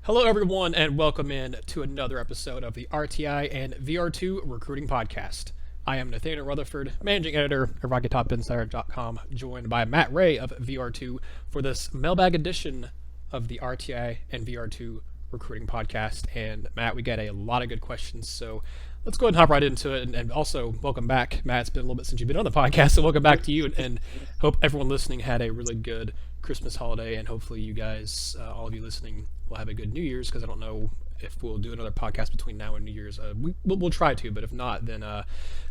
Hello, everyone, and welcome in to another episode of the RTI and VR2 Recruiting Podcast. I am Nathaniel Rutherford, managing editor of RocketTopInsider.com, joined by Matt Ray of VR2 for this mailbag edition of the RTI and VR2 Recruiting Podcast. And Matt, we got a lot of good questions, so let's go ahead and hop right into it. And also, welcome back, Matt. It's been a little bit since you've been on the podcast, so welcome back to you. And hope everyone listening had a really good Christmas holiday, and hopefully you guys, all of you listening, will have a good New Year's, because I don't know if we'll do another podcast between now and New Year's. We'll try to, but if not, then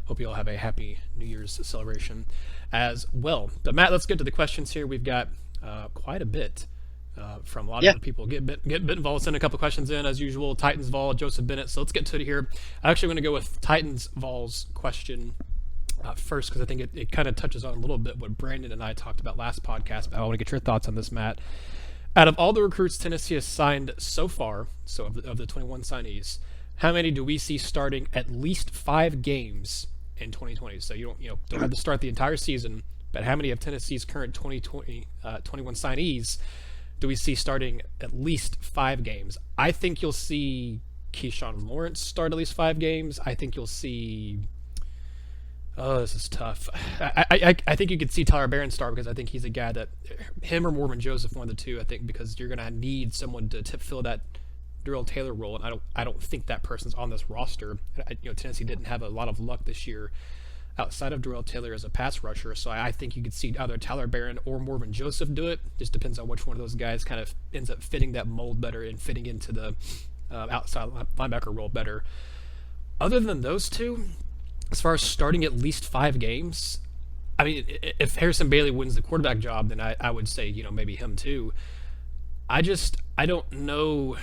hope you all have a happy New Year's celebration as well. But Matt, let's get to the questions here. We've got quite a bit from a lot of people. Get involved. Send a couple questions in as usual. Titans Vol, Joseph Bennett. So let's get to it here. I'm actually going to go with Titans Vol's question first, because I think it kind of touches on a little bit what Brandon and I talked about last podcast. But I want to get your thoughts on this, Matt. Out of all the recruits Tennessee has signed so far, so of the 21 signees, how many do we see starting at least 5 games in 2020? So you don't have to start the entire season, but how many of Tennessee's current 21 signees do we see starting at least 5 games? I think you'll see Keyshawn Lawrence start at least 5 games. I think you'll see... Oh, this is tough. I think you could see Tyler Barron start, because I think he's a guy that, him or Mormon Joseph, one of the two, I think, because you're going to need someone to fill that Darrell Taylor role, and I don't think that person's on this roster. Tennessee didn't have a lot of luck this year outside of Darrell Taylor as a pass rusher, so I think you could see either Tyler Barron or Mormon Joseph do it. Just depends on which one of those guys kind of ends up fitting that mold better and fitting into the outside linebacker role better. Other than those two, as far as starting at least 5 games, I mean, if Harrison Bailey wins the quarterback job, then I would say, maybe him too. I don't know.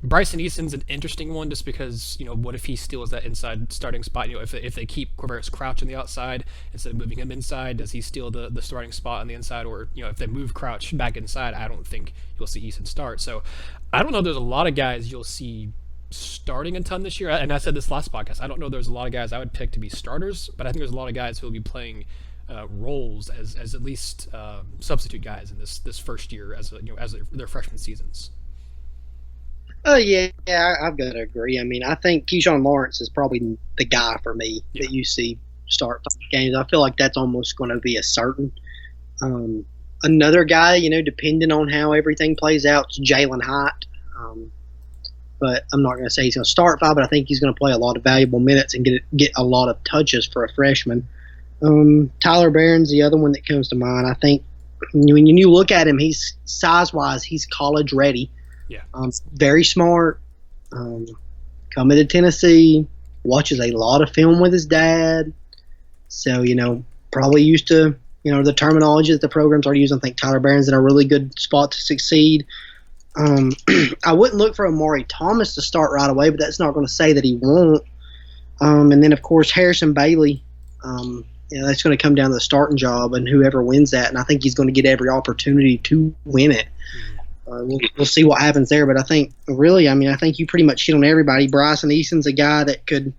Bryson Easton's an interesting one, just because, what if he steals that inside starting spot? If they keep Quavaris Crouch on the outside instead of moving him inside, does he steal the starting spot on the inside? Or, if they move Crouch back inside, I don't think you'll see Easton start. So I don't know. There's a lot of guys you'll see starting a ton this year, and I said this last podcast, I don't know there's a lot of guys I would pick to be starters, but I think there's a lot of guys who will be playing roles as at least substitute guys in this first year as their freshman seasons. Yeah, I've got to agree. I mean, I think Keyshawn Lawrence is probably the guy for me that you see start 5 games. I feel like that's almost going to be a certain. Another guy, depending on how everything plays out, is Jalen Hyatt. But I'm not going to say he's going to start 5, but I think he's going to play a lot of valuable minutes and get a lot of touches for a freshman. Tyler Barron's the other one that comes to mind. I think when you look at him, he's size-wise, he's college ready. Yeah. Very smart. Coming to Tennessee, watches a lot of film with his dad. So, probably used to, the terminology that the programs are using. I think Tyler Barron's in a really good spot to succeed. I wouldn't look for Amari Thomas to start right away, but that's not going to say that he won't. And then, of course, Harrison Bailey. That's going to come down to the starting job and whoever wins that. And I think he's going to get every opportunity to win it. We'll see what happens there. But I think, I think you pretty much hit on everybody. Bryson Easton's a guy that could,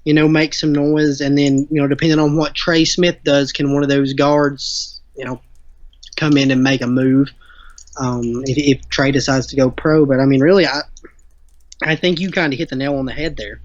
make some noise. And then, depending on what Trey Smith does, can one of those guards, come in and make a move. If Trey decides to go pro. But, I think you kind of hit the nail on the head there.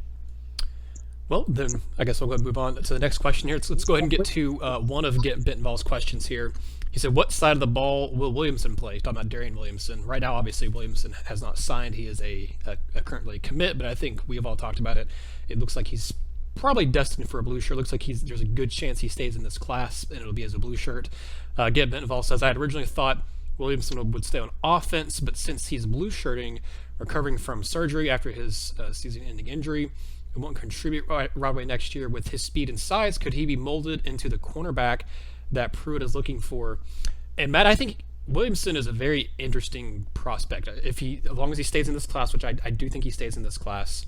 Well, then I guess we'll go ahead and move on to the next question here. Let's go ahead and get to one of Bentonville's questions here. He said, what side of the ball will Williamson play? He's talking about Darian Williamson. Right now, obviously, Williamson has not signed. He is a currently commit, but I think we have all talked about it. It looks like he's probably destined for a blue shirt. Looks like there's a good chance he stays in this class, and it'll be as a blue shirt. Bentonville says, I had originally thought Williamson would stay on offense, but since he's blue shirting, recovering from surgery after his season-ending injury, and won't contribute right away next year with his speed and size, could he be molded into the cornerback that Pruitt is looking for? And Matt, I think Williamson is a very interesting prospect. As long as he stays in this class, which I do think he stays in this class.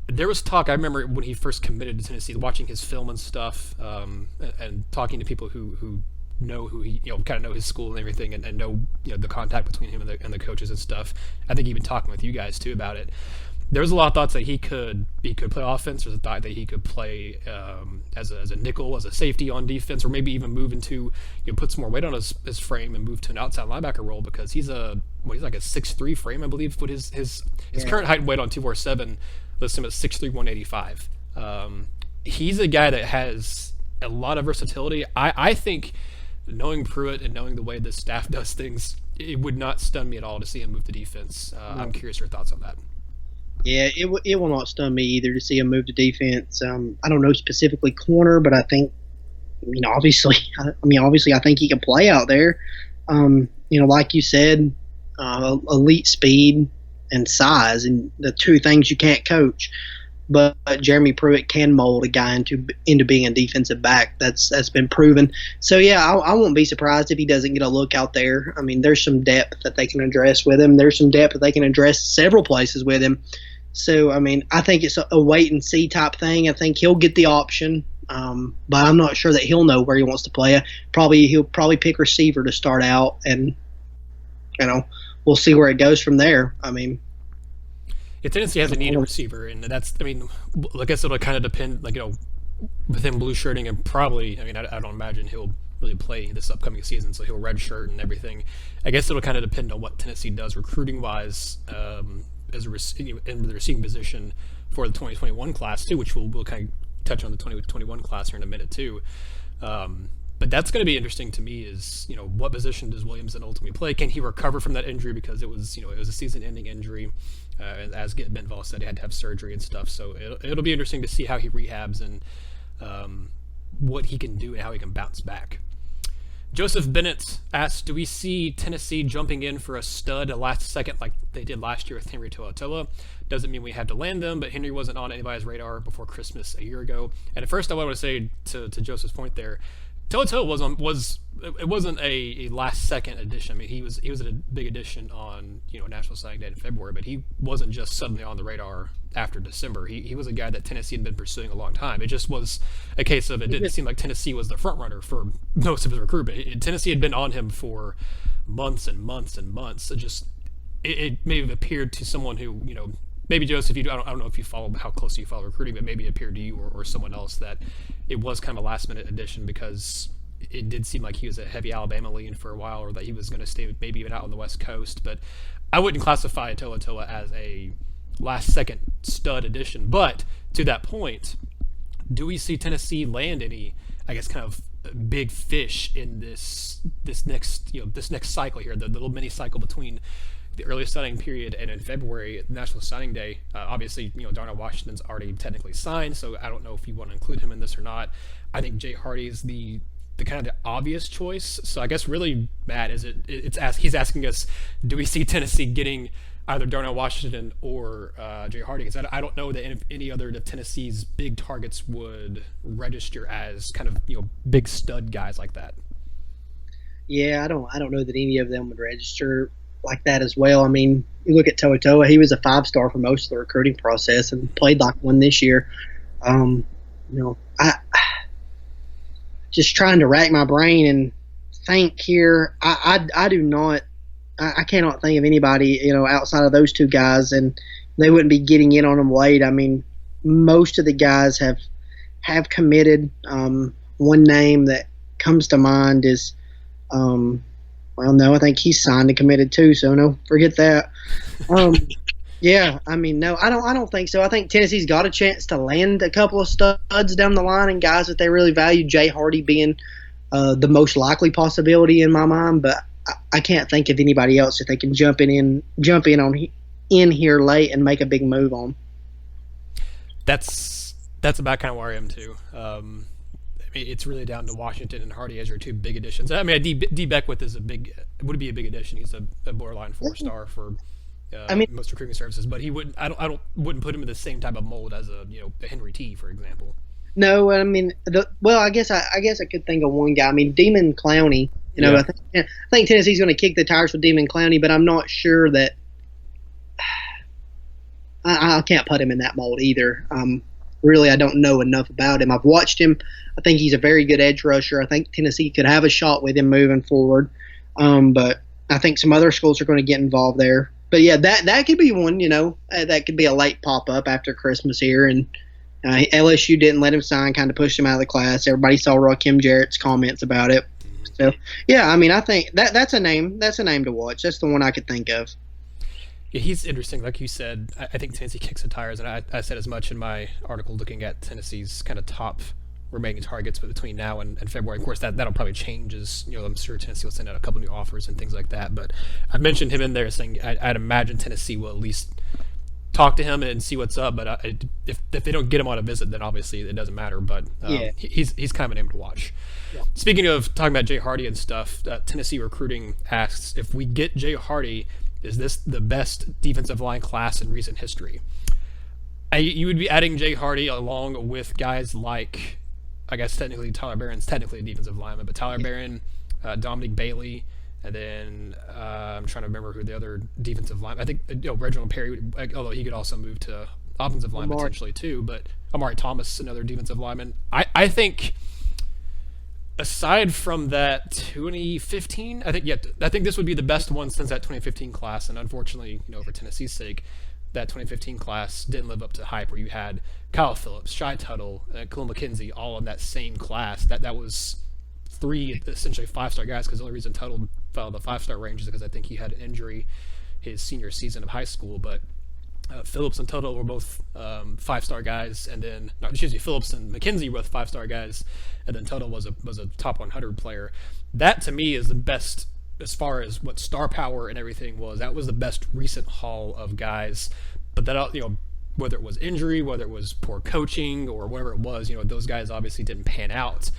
There was talk, I remember when he first committed to Tennessee, watching his film and stuff, and talking to people who know who he, kind of know his school and everything, and know, the contact between him and the coaches and stuff. I think even talking with you guys too about it. There's a lot of thoughts that he could play offense. There's a thought that he could play as a nickel, as a safety on defense, or maybe even move into, put some more weight on his frame and move to an outside linebacker role, because he's like a 6'3" frame, I believe. What his current height and weight on 247 lists him at 6'3", 185. He's a guy that has a lot of versatility. I think, knowing Pruitt and knowing the way this staff does things, it would not stun me at all to see him move to defense. I'm curious your thoughts on that. Yeah, it will not stun me either to see him move to defense. I don't know specifically corner, but I think, obviously I think he can play out there. Like you said, elite speed and size, and the two things you can't coach. But Jeremy Pruitt can mold a guy into being a defensive back. That's been proven. So yeah, I won't be surprised if he doesn't get a look out there. I mean, there's some depth that they can address with him. There's some depth that they can address several places with him. So I mean, I think it's a wait and see type thing. I think he'll get the option, but I'm not sure that he'll know where he wants to play. He'll probably pick receiver to start out, and we'll see where it goes from there. I mean. Yeah, Tennessee has a need a receiver, and I guess it'll kind of depend, with him blue shirting, and probably, I don't imagine he'll really play this upcoming season, so he'll red shirt and everything. I guess it'll kind of depend on what Tennessee does recruiting wise, in the receiving position for the 2021 class too, which we'll kind of touch on the 2021 class here in a minute too. But that's going to be interesting to me is, what position does Williamson ultimately play? Can he recover from that injury? Because it was a season-ending injury. As Ben Vols said, he had to have surgery and stuff. So it'll be interesting to see how he rehabs and what he can do and how he can bounce back. Joseph Bennett asks, do we see Tennessee jumping in for a stud a last second like they did last year with Henry To'oTo'o? Doesn't mean we had to land them, but Henry wasn't on anybody's radar before Christmas a year ago. And at first I want to say to Joseph's point there, To'oTo'o wasn't a last second addition. I mean, he was a big addition on National Signing Day in February, but he wasn't just suddenly on the radar after December. He was a guy that Tennessee had been pursuing a long time. It just was a case of it didn't seem like Tennessee was the front runner for most of his recruitment. Tennessee had been on him for months and months and months. It may have appeared to someone who maybe Joseph, I don't know if you follow how closely you follow recruiting, but maybe it appeared to you or someone else that it was kind of a last minute addition because it did seem like he was a heavy Alabama lean for a while, or that he was going to stay maybe even out on the West Coast. But I wouldn't classify To'oTo'o as a last second stud addition. But to that point, do we see Tennessee land any, I guess, kind of big fish in this next cycle here, the little mini cycle between the earliest signing period and in February, National Signing Day? Obviously, Darnell Washington's already technically signed, so I don't know if you want to include him in this or not. I think Jay Hardy is the kind of the obvious choice. So I guess really, Matt, he's asking us, do we see Tennessee getting either Darnell Washington or Jay Hardy? Because I don't know that any other of Tennessee's big targets would register as kind of big stud guys like that. Yeah, I don't know that any of them would register like that as well. I mean, you look at To'oTo'o, he was a 5-star for most of the recruiting process and played like one this year. I just trying to rack my brain and think here. I do not. I cannot think of anybody outside of those two guys, and they wouldn't be getting in on them late. I mean, most of the guys have committed. One name that comes to mind is, no, I think he's signed and committed too. So no, forget that. Yeah, I mean, no, I don't think so. I think Tennessee's got a chance to land a couple of studs down the line and guys that they really value. Jay Hardy being the most likely possibility in my mind, but I can't think of anybody else that they can jump in here late and make a big move on. That's about kind of where I am too. I mean, it's really down to Washington and Hardy as your two big additions. I mean, D. Beckwith would be a big addition. He's a borderline 4-star for most recruiting services, but he wouldn't. I wouldn't put him in the same type of mold as a Henry T, for example. No, I mean, I guess I could think of one guy. I mean, Demon Clowney. I think Tennessee's going to kick the tires with Demon Clowney, but I'm not sure that I can't put him in that mold either. Really, I don't know enough about him. I've watched him. I think he's a very good edge rusher. I think Tennessee could have a shot with him moving forward, but I think some other schools are going to get involved there. But yeah, that could be one. That could be a late pop up after Christmas here, and LSU didn't let him sign, kind of pushed him out of the class. Everybody saw Rakim Jarrett's comments about it. So yeah, I mean, I think that's a name. That's a name to watch. That's the one I could think of. Yeah, he's interesting. Like you said, I think Tennessee kicks the tires, and I said as much in my article looking at Tennessee's kind of top remaining targets between now and February. Of course, that'll probably change as, I'm sure Tennessee will send out a couple new offers and things like that. But I mentioned him in there saying I'd imagine Tennessee will at least talk to him and see what's up. But if they don't get him on a visit, then obviously it doesn't matter. But he's kind of a name to watch. Yeah. Speaking of talking about Jay Hardy and stuff, Tennessee Recruiting asks, if we get Jay Hardy, is this the best defensive line class in recent history? You would be adding Jay Hardy along with guys like, I guess technically Tyler Barron's technically a defensive lineman, but Tyler Barron, Dominic Bailey, and then I'm trying to remember who the other defensive lineman. I think Reginald Perry, although he could also move to offensive line potentially too. But Amari Thomas, another defensive lineman. I think aside from that 2015, I think this would be the best one since that 2015 class. And unfortunately, for Tennessee's sake, that 2015 class didn't live up to hype, where you had Kyle Phillips, Shai Tuttle, Khalil McKenzie all in that same class. That was three essentially five-star guys, because the only reason Tuttle fell in the five-star range is because I think he had an injury his senior season of high school. But Phillips and Tuttle were both five-star guys, and then Phillips and McKenzie were both five-star guys, and then Tuttle was a top 100 player. That to me is the best as far as what star power and everything was. That was the best recent haul of guys. But that, whether it was injury, whether it was poor coaching, or whatever it was, those guys obviously didn't pan out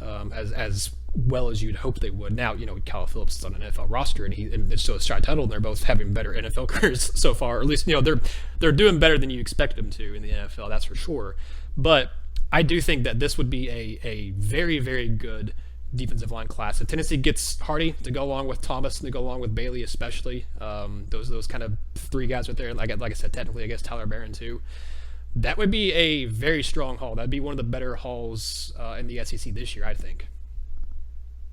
as well as you'd hope they would. Now, Kyle Phillips is on an NFL roster, and so is Shai Tuttle, and they're both having better NFL careers so far. Or at least, they're doing better than you expect them to in the NFL, that's for sure. But I do think that this would be a very, very good defensive line class. If Tennessee gets Hardy to go along with Thomas and to go along with Bailey, especially those kind of three guys right there, like I said, technically I guess Tyler Barron too, that would be a very strong haul. That'd be one of the better hauls in the SEC this year, I think.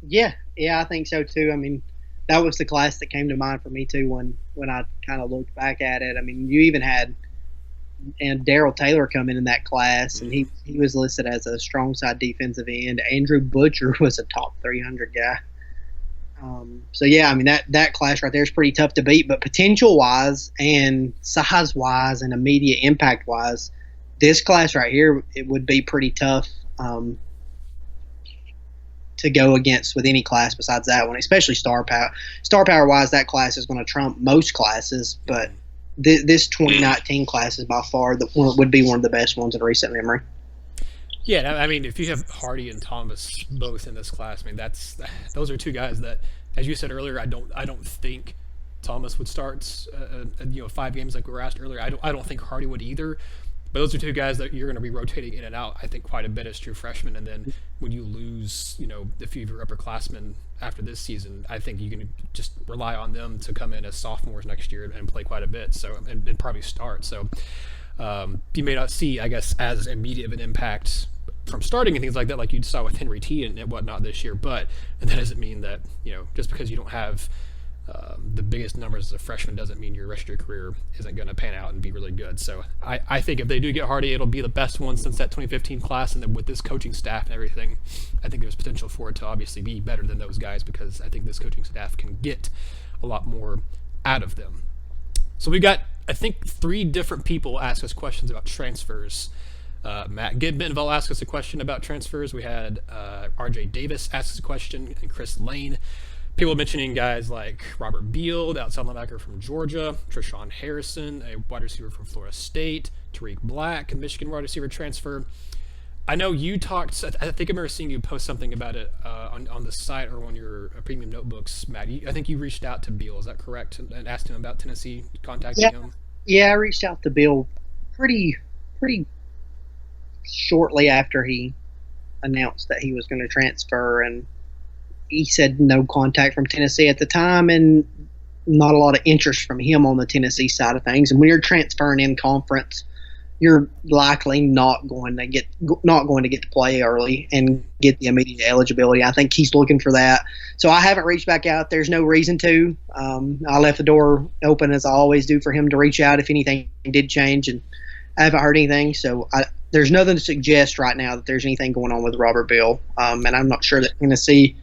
Yeah, I think so too. I mean, that was the class that came to mind for me too when I kind of looked back at it. I mean, you even had Darrell Taylor come in that class, and he was listed as a strong side defensive end. Andrew Butcher was a top 300 guy. So yeah, I mean that class right there is pretty tough to beat. But potential wise and size wise and immediate impact wise, this class right here, it would be pretty tough to go against with any class besides that one, especially star power. Star power wise, that class is going to trump most classes, but this 2019 class is by far would be one of the best ones in recent memory. Yeah, I mean, if you have Hardy and Thomas both in this class, I mean, those are two guys that, as you said earlier, I don't think Thomas would start 5 games like we were asked earlier. I don't think Hardy would either. But those are two guys that you're going to be rotating in and out, I think, quite a bit as true freshmen. And then when you lose, a few of your upperclassmen after this season, I think you can just rely on them to come in as sophomores next year and play quite a bit. So and probably start. So you may not see, I guess, as immediate of an impact from starting and things like that, like you saw with Henry T and whatnot this year. But that doesn't mean that just because you don't have the biggest numbers as a freshman doesn't mean your rest of your career isn't going to pan out and be really good. So I think if they do get Hardy, it'll be the best one since that 2015 class, and then with this coaching staff and everything, I think there's potential for it to obviously be better than those guys, because I think this coaching staff can get a lot more out of them. So we got, I think, 3 different people ask us questions about transfers. Matt Gidbenville asked us a question about transfers. We had RJ Davis ask us a question, and Chris Lane. People mentioning guys like Robert Beal, the outside linebacker from Georgia, Treshawn Harrison, a wide receiver from Florida State, Tariq Black, a Michigan wide receiver transfer. I know you talked, I think I remember seeing you post something about it on the site or on your premium notebooks, Matt. I think you reached out to Beal, is that correct? And asked him about Tennessee contacting him? Yeah, I reached out to Beal pretty shortly after he announced that he was going to transfer, and he said no contact from Tennessee at the time and not a lot of interest from him on the Tennessee side of things. And when you're transferring in conference, you're likely not going to get to play early and get the immediate eligibility. I think he's looking for that. So I haven't reached back out. There's no reason to. I left the door open as I always do for him to reach out if anything did change, and I haven't heard anything. So there's nothing to suggest right now that there's anything going on with Robert Bill, and I'm not sure that Tennessee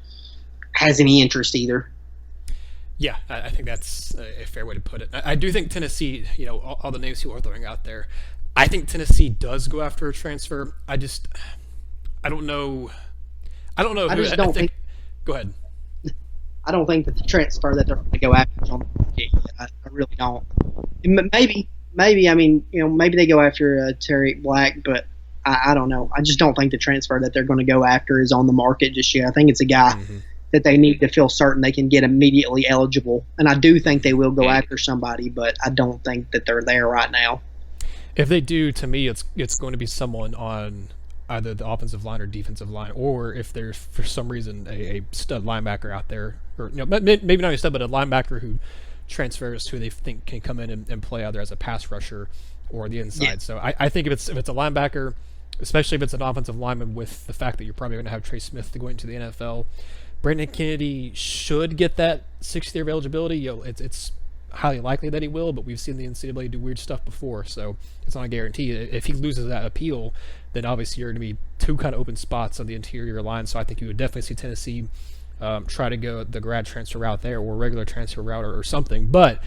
has any interest either. Yeah, I think that's a fair way to put it. I do think Tennessee, all the names people are throwing out there, I think Tennessee does go after a transfer. I don't know. I just don't think. Go ahead. I don't think that the transfer that they're going to go after is on the market yet. I really don't. Maybe. I mean, maybe they go after Terry Black, but I don't know. I just don't think the transfer that they're going to go after is on the market just yet. I think it's a guy that they need to feel certain they can get immediately eligible, and I do think they will go after somebody, but I don't think that they're there right now. If they do, to me, it's going to be someone on either the offensive line or defensive line, or if there's for some reason a stud linebacker out there, or maybe not a stud, but a linebacker who transfers who they think can come in and play either as a pass rusher or the inside. Yeah. So I think if it's a linebacker, especially if it's an offensive lineman, with the fact that you're probably going to have Trey Smith to go into the NFL, Brandon Kennedy should get that 6th-year eligibility. It's highly likely that he will, but we've seen the NCAA do weird stuff before, so it's not a guarantee. If he loses that appeal, then obviously you're going to be two kind of open spots on the interior line, so I think you would definitely see Tennessee try to go the grad transfer route there, or regular transfer route, or something. But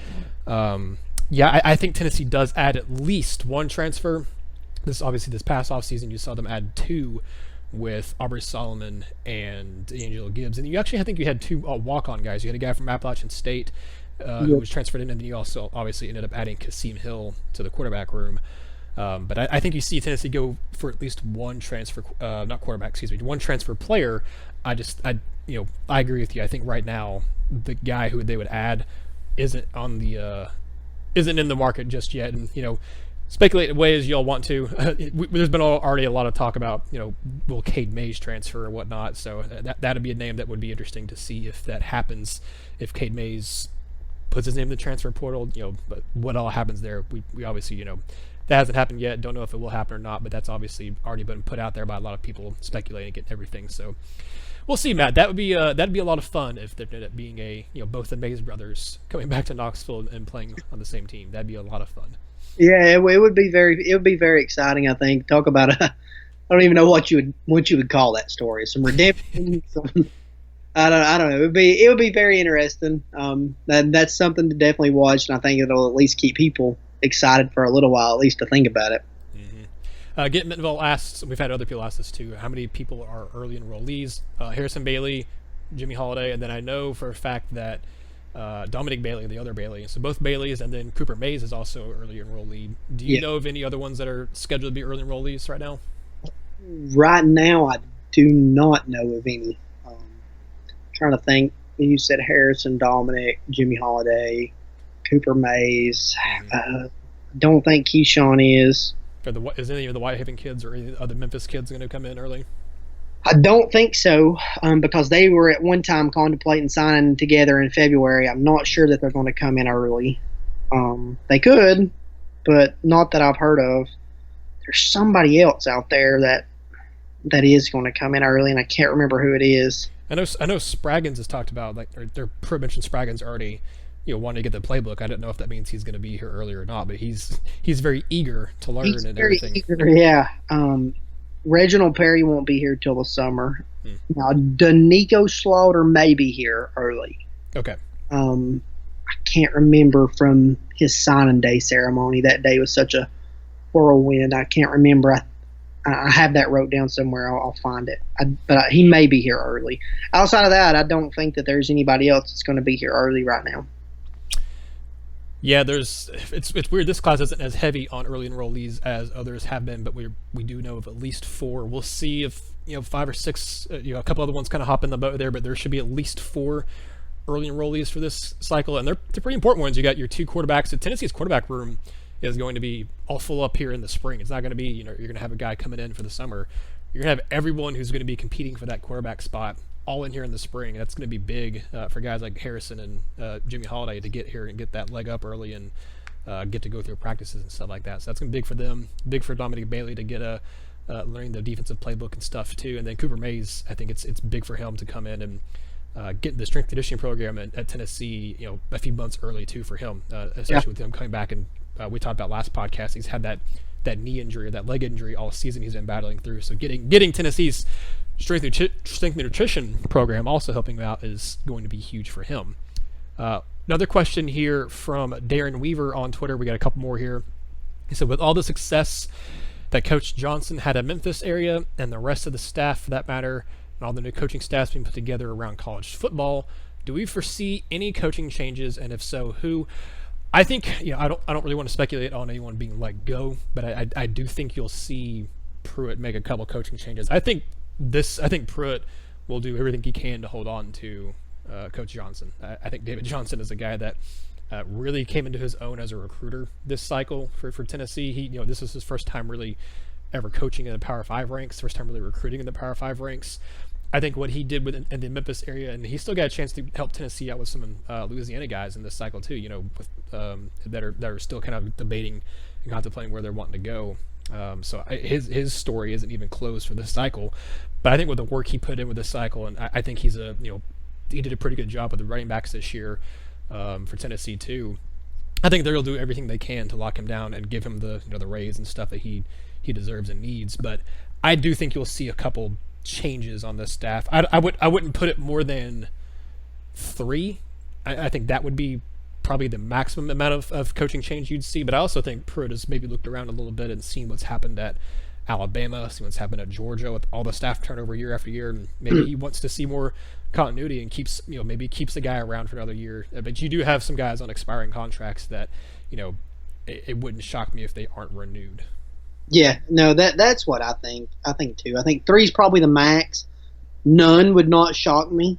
I think Tennessee does add at least one transfer. This past offseason you saw them add 2 with Aubrey Solomon and Angelo Gibbs, and I think you had 2 walk-on guys. You had a guy from Appalachian State who was transferred in, and then you also obviously ended up adding Kasim Hill to the quarterback room. But I think you see Tennessee go for at least one transfer, one transfer player. I agree with you. I think right now the guy who they would add isn't in the market just yet, and speculate away as y'all want to. There's been already a lot of talk about will Cade Mays transfer or whatnot. So that'd be a name that would be interesting to see if that happens. If Cade Mays puts his name in the transfer portal, but what all happens there? We obviously that hasn't happened yet. Don't know if it will happen or not, but that's obviously already been put out there by a lot of people speculating and everything. So we'll see, Matt. That'd be a lot of fun if there ended up being both the Mays brothers coming back to Knoxville and playing on the same team. That'd be a lot of fun. Yeah, it would be very exciting. I think. Talk about I don't even know what you would call that story. Some redemption. I don't know. It would be very interesting. That's something to definitely watch, and I think it'll at least keep people excited for a little while, at least to think about it. Get Mintville asks, we've had other people ask this too, how many people are early enrollees? Harrison Bailey, Jimmy Holiday, and then I know for a fact that Dominic Bailey, the other Bailey, so both Baileys, and then Cooper Mays is also early enrollee. Do you know of any other ones that are scheduled to be early enrollees right now? Right now, I do not know of any. Trying to think. You said Harrison, Dominic, Jimmy Holiday, Cooper Mays. Don't think Keyshawn is. Is any of the Whitehaven kids or any other Memphis kids going to come in early? I don't think so, because they were at one time contemplating signing together in February. I'm not sure that they're going to come in early. They could, but not that I've heard of. There's somebody else out there that is going to come in early, and I can't remember who it is. I know Spraggins has talked about, their pro mentioned Spraggins already, wanting to get the playbook. I don't know if that means he's going to be here early or not, but he's very eager to learn and everything. Eager, yeah. Reginald Perry won't be here till the summer. Now, Danico Slaughter may be here early. Okay. I can't remember from his signing day ceremony. That day was such a whirlwind. I can't remember. I have that wrote down somewhere. I'll find it. But he may be here early. Outside of that, I don't think that there's anybody else that's going to be here early right now. Yeah, it's weird. This class isn't as heavy on early enrollees as others have been, but we do know of at least 4. We'll see if 5 or 6, a couple other ones kind of hop in the boat there, but there should be at least 4 early enrollees for this cycle, and they're pretty important ones. You got your 2 quarterbacks. So Tennessee's quarterback room is going to be all full up here in the spring. It's not going to be you're going to have a guy coming in for the summer. You're going to have everyone who's going to be competing for that quarterback spot all in here in the spring. That's going to be big for guys like Harrison and Jimmy Holiday to get here and get that leg up early and get to go through practices and stuff like that. So that's going to be big for them, big for Dominic Bailey to get learning the defensive playbook and stuff too. And then Cooper Mays, I think it's big for him to come in and get the strength conditioning program at Tennessee, a few months early too for him, especially with him coming back. And we talked about last podcast, he's had that knee injury or that leg injury all season he's been battling through. So getting Tennessee's strength and nutrition program also helping him out is going to be huge for him. Another question here from Darren Weaver on Twitter. We got a couple more here. He said, with all the success that Coach Johnson had at Memphis area and the rest of the staff for that matter, and all the new coaching staffs being put together around college football, do we foresee any coaching changes, and if so, who? I think, I don't really want to speculate on anyone being let go, but I do think you'll see Pruitt make a couple coaching changes. I think Pruitt will do everything he can to hold on to Coach Johnson. I think David Johnson is a guy that really came into his own as a recruiter this cycle for Tennessee. He, this is his first time really ever coaching in the Power 5 ranks, first time really recruiting in the Power 5 ranks. I think what he did in the Memphis area, and he still got a chance to help Tennessee out with some Louisiana guys in this cycle too, with, that are still kind of debating and contemplating where they're wanting to go. So his story isn't even closed for this cycle, but I think with the work he put in with this cycle, and I think he's he did a pretty good job with the running backs this year for Tennessee too. I think they'll do everything they can to lock him down and give him the the raise and stuff that he deserves and needs. But I do think you'll see a couple changes on this staff. I wouldn't put it more than 3. I think that would be probably the maximum amount of coaching change you'd see. But I also think Pruitt has maybe looked around a little bit and seen what's happened at Alabama, see what's happened at Georgia with all the staff turnover year after year, and maybe he wants to see more continuity and keeps the guy around for another year. But you do have some guys on expiring contracts that it wouldn't shock me if they aren't renewed. Yeah, no, that's what I think. I think too. I think 3 is probably the max. None would not shock me.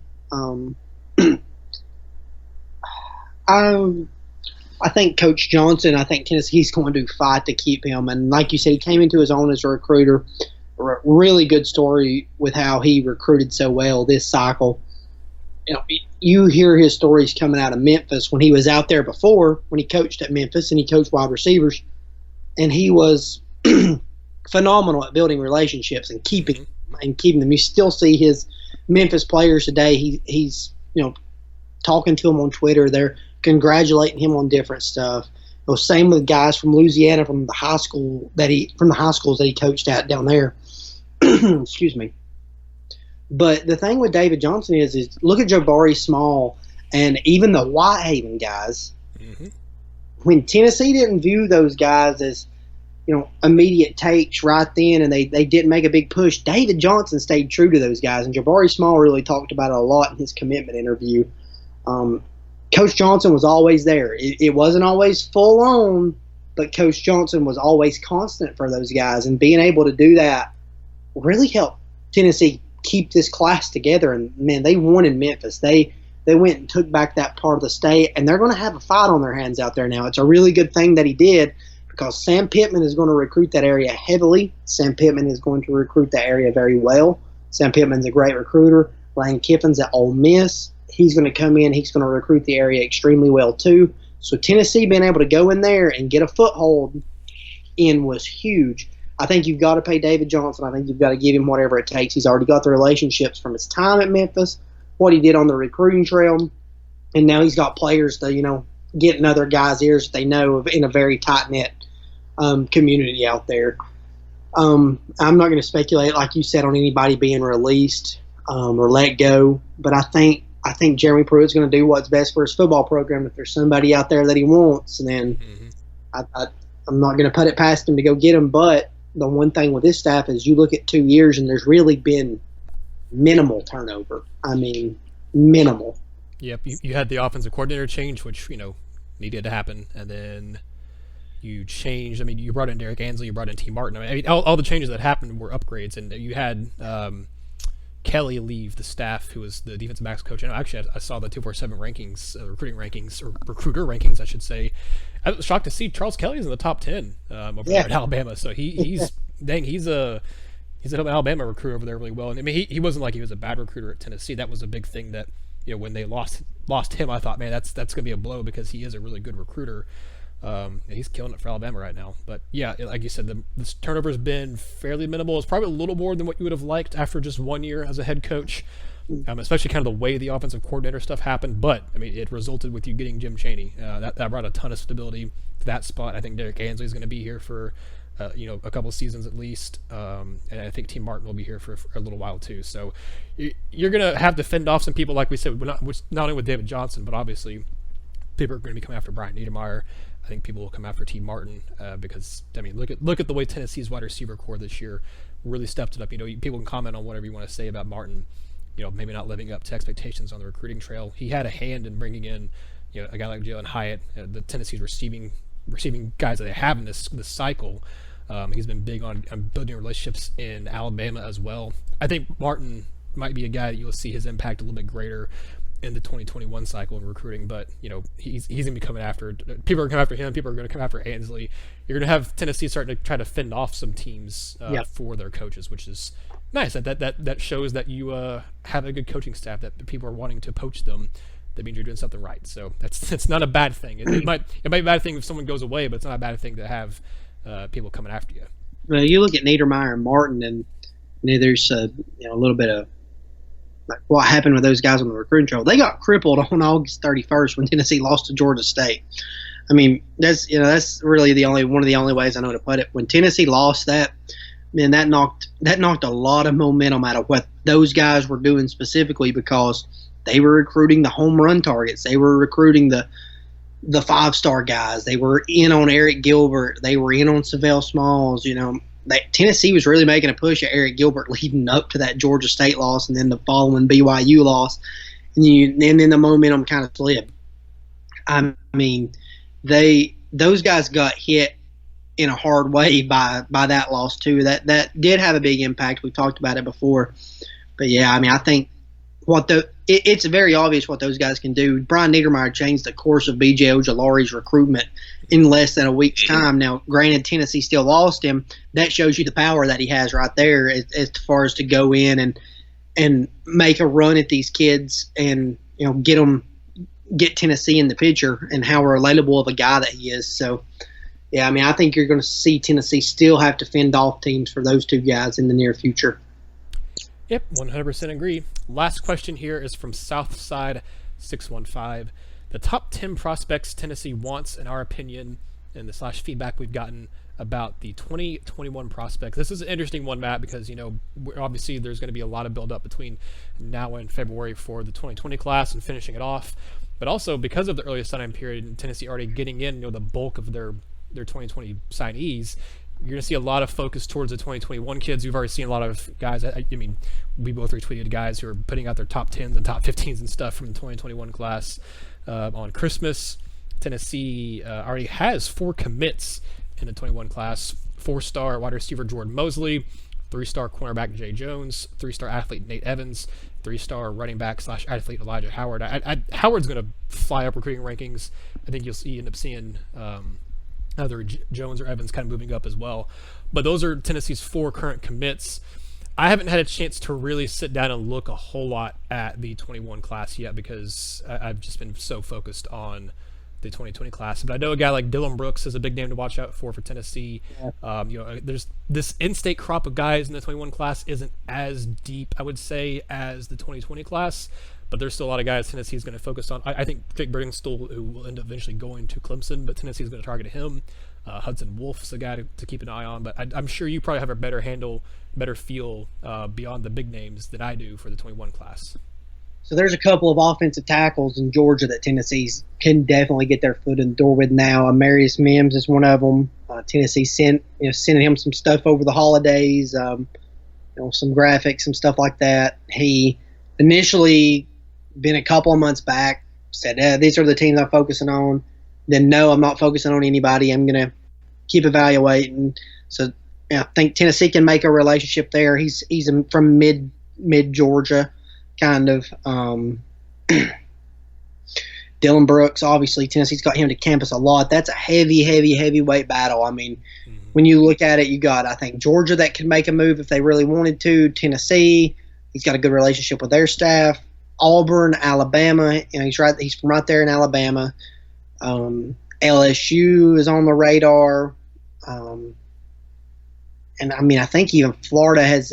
I think Coach Johnson, I think Tennessee's going to fight to keep him. And like you said, he came into his own as a recruiter. Really good story with how he recruited so well this cycle. You hear his stories coming out of Memphis when he was out there before, when he coached at Memphis and he coached wide receivers. And he was phenomenal at building relationships and keeping them. You still see his Memphis players today. He's talking to them on Twitter. They're congratulating him on different stuff. Same with guys from Louisiana from the high schools that he coached at down there. Excuse me. But the thing with David Johnson is look at Jabari Small and even the Whitehaven guys. Mm-hmm. When Tennessee didn't view those guys as immediate takes right then, and they didn't make a big push, David Johnson stayed true to those guys, and Jabari Small really talked about it a lot in his commitment interview. Coach Johnson was always there. It wasn't always full on, but Coach Johnson was always constant for those guys, and being able to do that really helped Tennessee keep this class together. And man, they won in Memphis. They went and took back that part of the state, and they're going to have a fight on their hands out there now. It's a really good thing that he did, because Sam Pittman is going to recruit that area heavily. Sam Pittman is going to recruit that area very well. Sam Pittman's a great recruiter. Lane Kiffin's at Ole Miss. He's going to come in. He's going to recruit the area extremely well too. So Tennessee being able to go in there and get a foothold in was huge. I think you've got to pay David Johnson. I think you've got to give him whatever it takes. He's already got the relationships from his time at Memphis, what he did on the recruiting trail, and now he's got players to get in other guys' ears they know of in a very tight-knit community out there. I'm not going to speculate, like you said, on anybody being released or let go, but I think Jeremy Pruitt's going to do what's best for his football program. If there's somebody out there that he wants, then I'm not going to put it past him to go get him. But the one thing with this staff is you look at 2 years and there's really been minimal turnover. I mean, minimal. Yep, you had the offensive coordinator change, which needed to happen, and then you changed. I mean, you brought in Derek Ansley, you brought in T. Martin. I mean, all the changes that happened were upgrades, and you had Kelly leave the staff, who was the defensive backs coach. And actually, I saw the 247 rankings, recruiting rankings, or recruiter rankings, I should say. I was shocked to see Charles Kelly is in the top 10 over there at Alabama. So he's an Alabama recruiter over there really well. And I mean, he wasn't like he was a bad recruiter at Tennessee. That was a big thing that when they lost him, I thought, man, that's going to be a blow, because he is a really good recruiter. He's killing it for Alabama right now. But yeah, like you said, the turnover's been fairly minimal. It's probably a little more than what you would have liked after just 1 year as a head coach, especially kind of the way the offensive coordinator stuff happened. But I mean, it resulted with you getting Jim Chaney. That brought a ton of stability to that spot. I think Derek Ansley is going to be here for a couple seasons at least, and I think Team Martin will be here for a little while too. So you're going to have to fend off some people, like we said, not only with David Johnson, but obviously people are going to be coming after Brian Niedermeyer. I think people will come after Team Martin because, I mean, look at the way Tennessee's wide receiver core this year really stepped it up. People can comment on whatever you want to say about Martin, maybe not living up to expectations on the recruiting trail. He had a hand in bringing in, a guy like Jalen Hyatt, the Tennessee's receiving guys that they have in this cycle. He's been big on building relationships in Alabama as well. I think Martin might be a guy that you'll see his impact a little bit greater in the 2021 cycle in recruiting, but he's going to be coming after. People are coming after him. People are going to come after Ansley. You're going to have Tennessee starting to try to fend off some teams for their coaches, which is nice. That shows that you have a good coaching staff, that people are wanting to poach them. That means you're doing something right. So that's not a bad thing. It might be a bad thing if someone goes away, but it's not a bad thing to have people coming after you. Well, you look at Niedermeyer and Martin, and there's a little bit of like what happened with those guys on the recruiting trail. They got crippled on August 31st when Tennessee lost to Georgia State. I mean, that's really one of the only ways I know to put it. When Tennessee lost that, man, that knocked a lot of momentum out of what those guys were doing specifically, because they were recruiting the home run targets. They were recruiting the 5-star guys. They were in on Eric Gilbert. They were in on Savell Smalls. Tennessee was really making a push at Eric Gilbert leading up to that Georgia State loss, and then the following BYU loss, and then the momentum kind of slid. I mean, those guys got hit in a hard way by that loss too. That did have a big impact. We talked about it before, but yeah, I mean, I think it's very obvious what those guys can do. Brian Niedermeyer changed the course of B.J. Ojulari's recruitment in less than a week's time. Now, granted, Tennessee still lost him. That shows you the power that he has right there as far as to go in and make a run at these kids and get Tennessee in the picture and how relatable of a guy that he is. So, yeah, I mean, I think you're going to see Tennessee still have to fend off teams for those two guys in the near future. Yep, 100% agree. Last question here is from Southside 615. The top 10 prospects Tennessee wants, in our opinion, and the feedback we've gotten about the 2021 prospects. This is an interesting one, Matt, because, obviously there's going to be a lot of build-up between now and February for the 2020 class and finishing it off. But also because of the early sign-in period and Tennessee already getting in, the bulk of their 2020 signees, you're going to see a lot of focus towards the 2021 kids. We've already seen a lot of guys. I mean, we both retweeted guys who are putting out their top 10s and top 15s and stuff from the 2021 class on Christmas. Tennessee already has 4 commits in the 21 class. 4-star wide receiver Jordan Mosley, 3-star cornerback Jay Jones, 3-star athlete Nate Evans, 3-star running back / athlete Elijah Howard. Howard's going to fly up recruiting rankings. I think you'll end up seeing either Jones or Evans kind of moving up as well. But those are Tennessee's 4 current commits. I haven't had a chance to really sit down and look a whole lot at the 21 class yet because I've just been so focused on the 2020 class. But I know a guy like Dylan Brooks is a big name to watch out for Tennessee. Yeah. There's this in-state crop of guys in the 21 class isn't as deep, I would say, as the 2020 class. But there's still a lot of guys Tennessee is going to focus on. I think Jake Brigham-Stool, who will end up eventually going to Clemson, but Tennessee is going to target him. Hudson Wolf's a guy to keep an eye on. But I'm sure you probably have a better feel beyond the big names than I do for the 21 class. So there's a couple of offensive tackles in Georgia that Tennessee can definitely get their foot in the door with now. Marius Mims is one of them. Tennessee sending him some stuff over the holidays, some graphics, some stuff like that. He initially been a couple of months back, said, these are the teams I'm focusing on. Then, no, I'm not focusing on anybody. I'm going to keep evaluating. So, I think Tennessee can make a relationship there. He's from mid Georgia, kind of. Dylan Brooks, obviously, Tennessee's got him to campus a lot. That's a heavyweight battle. I mean, when you look at it, you got, I think, Georgia that could make a move if they really wanted to. Tennessee, he's got a good relationship with their staff. Auburn, Alabama, he's from right there in Alabama. LSU is on the radar. And I think even Florida has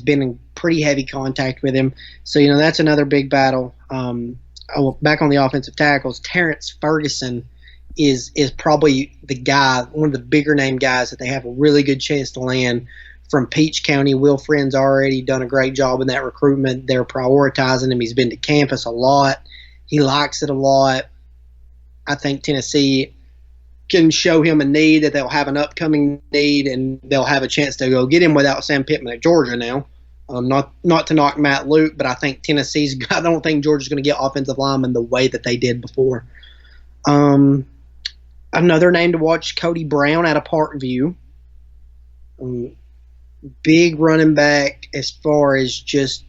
been in pretty heavy contact with him. So, that's another big battle. Back on the offensive tackles, Terrence Ferguson is probably the guy, one of the bigger name guys that they have a really good chance to land from Peach County. Will Friend's already done a great job in that recruitment. They're prioritizing him. He's been to campus a lot. He likes it a lot. I think Tennessee can show him a need, that they'll have an upcoming need, and they'll have a chance to go get him without Sam Pittman at Georgia now. Not to knock Matt Luke, but I think I don't think Georgia's going to get offensive linemen the way that they did before. Another name to watch, Cody Brown out of Parkview. Big running back as far as just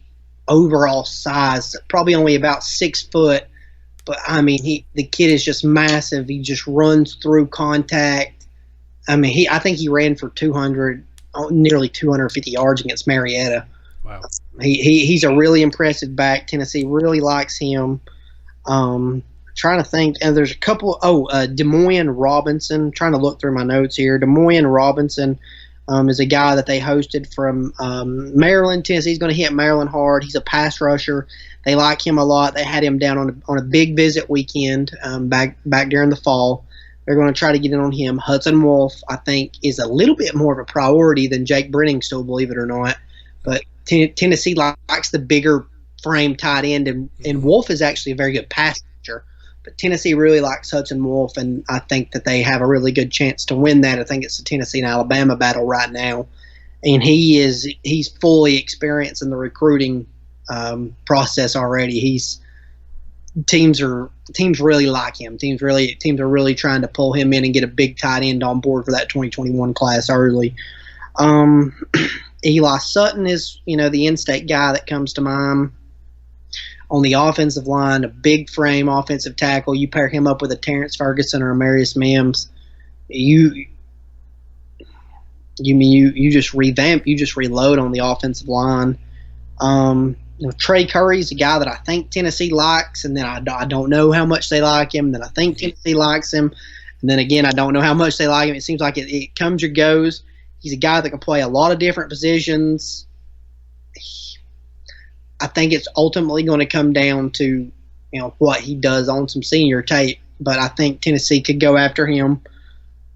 overall size, probably only about 6 foot. But, the kid is just massive. He just runs through contact. I think he ran for nearly 250 yards against Marietta. Wow. He's a really impressive back. Tennessee really likes him. Trying to think, and there's a couple. Des Moines Robinson. Trying to look through my notes here. Des Moines Robinson is a guy that they hosted from Maryland. Tennessee's going to hit Maryland hard. He's a pass rusher. They like him a lot. They had him down on a big visit weekend back during the fall. They're going to try to get in on him. Hudson Wolf, I think, is a little bit more of a priority than Jake Brenning, still, believe it or not. But Tennessee likes the bigger frame tight end, and Wolf is actually a very good pass rusher. But Tennessee really likes Hudson Wolf, and I think that they have a really good chance to win that. I think it's the Tennessee and Alabama battle right now. And he's fully experienced in the recruiting process already. Teams really like him. Teams are really trying to pull him in and get a big tight end on board for that 2021 class early. Eli Sutton is, the in-state guy that comes to mind. On the offensive line, a big frame offensive tackle. You pair him up with a Terrence Ferguson or a Marius Mims, you just revamp, you just reload on the offensive line. Trey Curry's a guy that I think Tennessee likes, and then I don't know how much they like him. Then I think Tennessee likes him, and then again I don't know how much they like him. It seems like it comes or goes. He's a guy that can play a lot of different positions. I think it's ultimately going to come down to what he does on some senior tape, but I think Tennessee could go after him.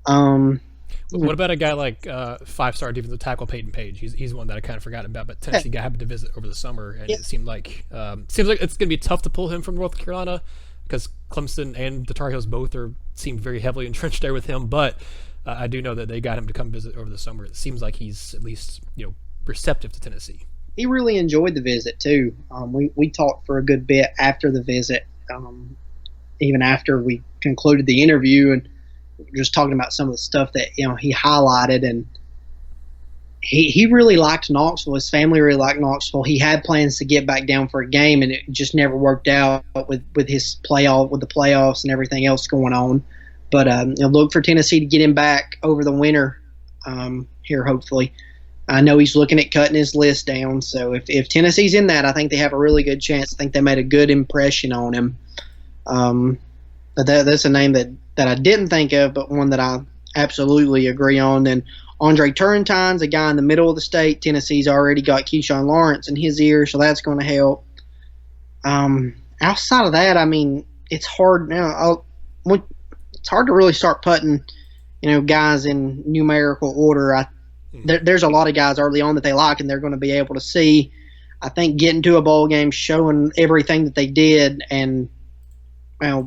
What about a guy like 5-star defensive tackle Peyton Page? He's one that I kind of forgot about, but Tennessee guy happened to visit over the summer, and it seemed like it's going to be tough to pull him from North Carolina because Clemson and the Tar Heels both seem very heavily entrenched there with him. But I do know that they got him to come visit over the summer. It seems like he's at least receptive to Tennessee. He really enjoyed the visit too. We talked for a good bit after the visit, even after we concluded the interview, and just talking about some of the stuff that he highlighted. And he really liked Knoxville. His family really liked Knoxville. He had plans to get back down for a game, and it just never worked out with the playoffs and everything else going on. But look for Tennessee to get him back over the winter here, hopefully. I know he's looking at cutting his list down, so if Tennessee's in that, I think they have a really good chance. I think they made a good impression on him. But that's a name that I didn't think of, but one that I absolutely agree on. And Andre Turrentine's a guy in the middle of the state. Tennessee's already got Keyshawn Lawrence in his ear, so that's going to help. Outside of that, it's hard now. It's hard to really start putting, guys in numerical order. There's a lot of guys early on that they like, and they're going to be able to see. I think getting to a bowl game, showing everything that they did, and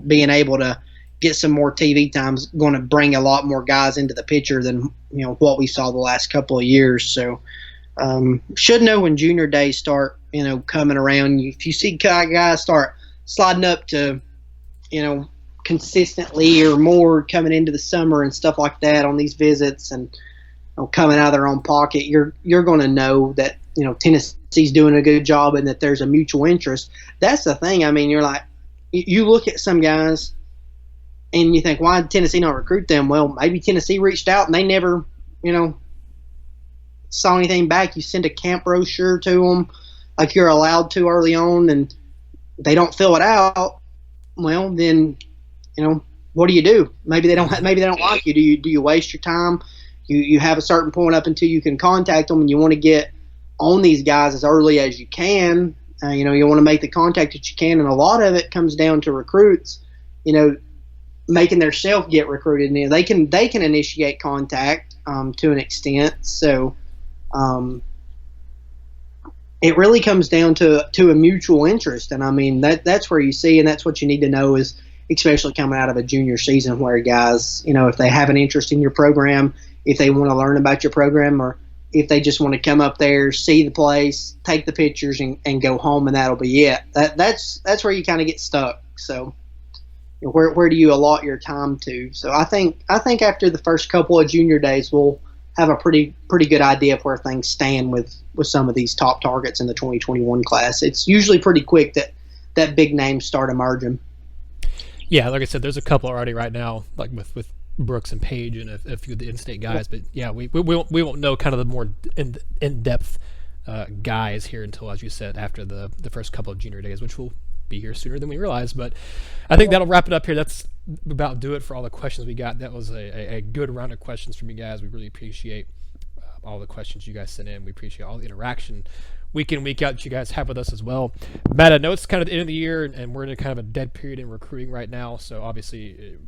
being able to get some more TV time is going to bring a lot more guys into the picture than what we saw the last couple of years. So should know when junior days start coming around. If you see guys start sliding up to consistently or more coming into the summer and stuff like that on these visits and coming out of their own pocket, you're going to know that Tennessee's doing a good job and that there's a mutual interest. That's the thing. You're like, you look at some guys and you think, why did Tennessee not recruit them? Well, maybe Tennessee reached out and they never saw anything back. You send a camp brochure to them like you're allowed to early on, and they don't fill it out. Well, then what do? Maybe they don't like you. Do you waste your time? You have a certain point up until you can contact them, and you want to get on these guys as early as you can. You want to make the contact that you can, and a lot of it comes down to recruits, making themselves get recruited. And they can initiate contact to an extent. So it really comes down to a mutual interest, and I mean that's where you see, and that's what you need to know is, especially coming out of a junior season, where guys, if they have an interest in your program, if they want to learn about your program, or if they just want to come up there, see the place, take the pictures, and go home, and that'll be it. That's where you kind of get stuck. So, where do you allot your time to? So I think after the first couple of junior days, we'll have a pretty good idea of where things stand with some of these top targets in the 2021 class. It's usually pretty quick that big names start emerging. Yeah, like I said, there's a couple already right now, like with Brooks and Page and a few of the in-state guys. But yeah, we won't know kind of the more in-depth guys here until, as you said, after the first couple of junior days, which will be here sooner than we realize. But I think that'll wrap it up here. That's about do it for all the questions we got. That was a good round of questions from you guys. We really appreciate all the questions you guys sent in. We appreciate all the interaction week in, week out that you guys have with us as well. Matt, I know it's kind of the end of the year, and we're in a kind of a dead period in recruiting right now, so obviously,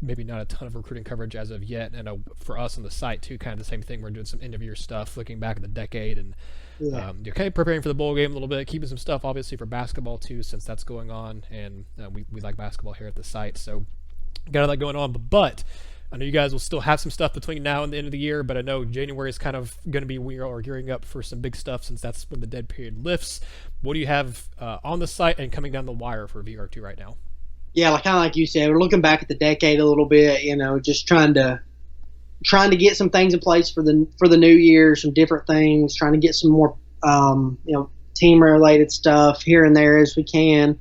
maybe not a ton of recruiting coverage as of yet, and for us on the site too, kind of the same thing. We're doing some end-of-year stuff, looking back at the decade, and you're kind of preparing for the bowl game a little bit, keeping some stuff obviously for basketball too, since that's going on, and we like basketball here at the site, so got all that going on, but I know you guys will still have some stuff between now and the end of the year, but I know January is kind of going to be, we are gearing up for some big stuff since that's when the dead period lifts. What do you have on the site and coming down the wire for VR2 right now? Yeah, kind of like you said, we're looking back at the decade a little bit, just trying to get some things in place for the new year, some different things, trying to get some more, team related stuff here and there as we can.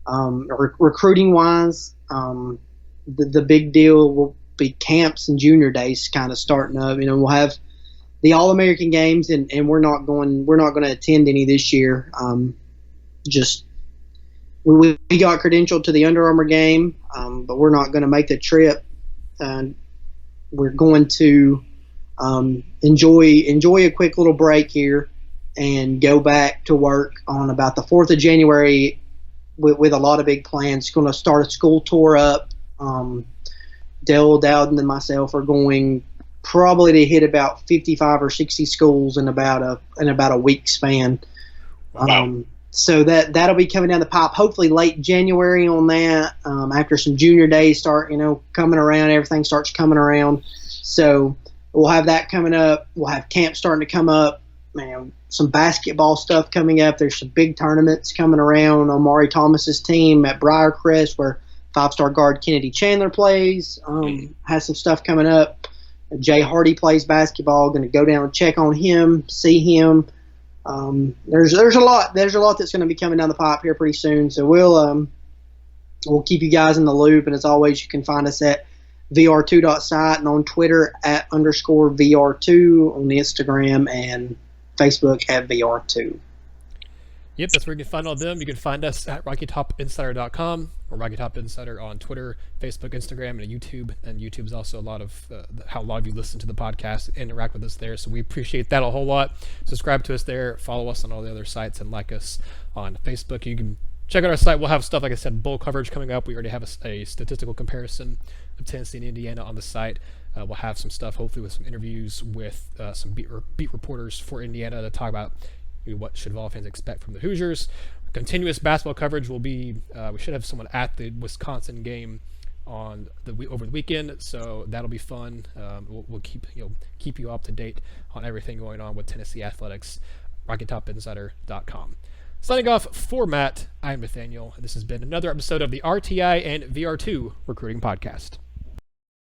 Recruiting wise, the big deal will be camps and junior days kind of starting up. We'll have the All-American games, and we're not going to attend any this year. Just we got credentialed to the Under Armour game, but we're not going to make the trip. We're going to enjoy a quick little break here and go back to work on about the 4th of January with a lot of big plans. Going to start a school tour up. Dale Dowden and myself are going probably to hit about 55 or 60 schools in about a week span. Wow. So that'll be coming down the pipe, hopefully late January on that. After some junior days start, coming around, everything starts coming around. So we'll have that coming up. We'll have camp starting to come up. Man, some basketball stuff coming up. There's some big tournaments coming around. Omari Thomas's team at Briarcrest, where 5-star guard Kennedy Chandler plays, has some stuff coming up. Jay Hardy plays basketball. Going to go down and check on him, see him. There's a lot that's going to be coming down the pipe here pretty soon. So we'll keep you guys in the loop. And as always, you can find us at VR2.site and on Twitter at _VR2, on Instagram and Facebook at VR2. Yep, that's where you can find all of them. You can find us at RockyTopInsider.com or Rocky Top Insider on Twitter, Facebook, Instagram, and YouTube. And YouTube's also a lot of how a lot of you listen to the podcast and interact with us there. So we appreciate that a whole lot. Subscribe to us there. Follow us on all the other sites and like us on Facebook. You can check out our site. We'll have stuff, like I said, bowl coverage coming up. We already have a statistical comparison of Tennessee and Indiana on the site. We'll have some stuff, hopefully, with some interviews with some beat reporters for Indiana to talk about what should Vol fans expect from the Hoosiers. Continuous basketball coverage will be, we should have someone at the Wisconsin game over the weekend, so that'll be fun. We'll keep you up to date on everything going on with Tennessee athletics. RockyTopInsider.com. Signing off for Matt, I'm Nathaniel. This has been another episode of the RTI and VR2 Recruiting Podcast.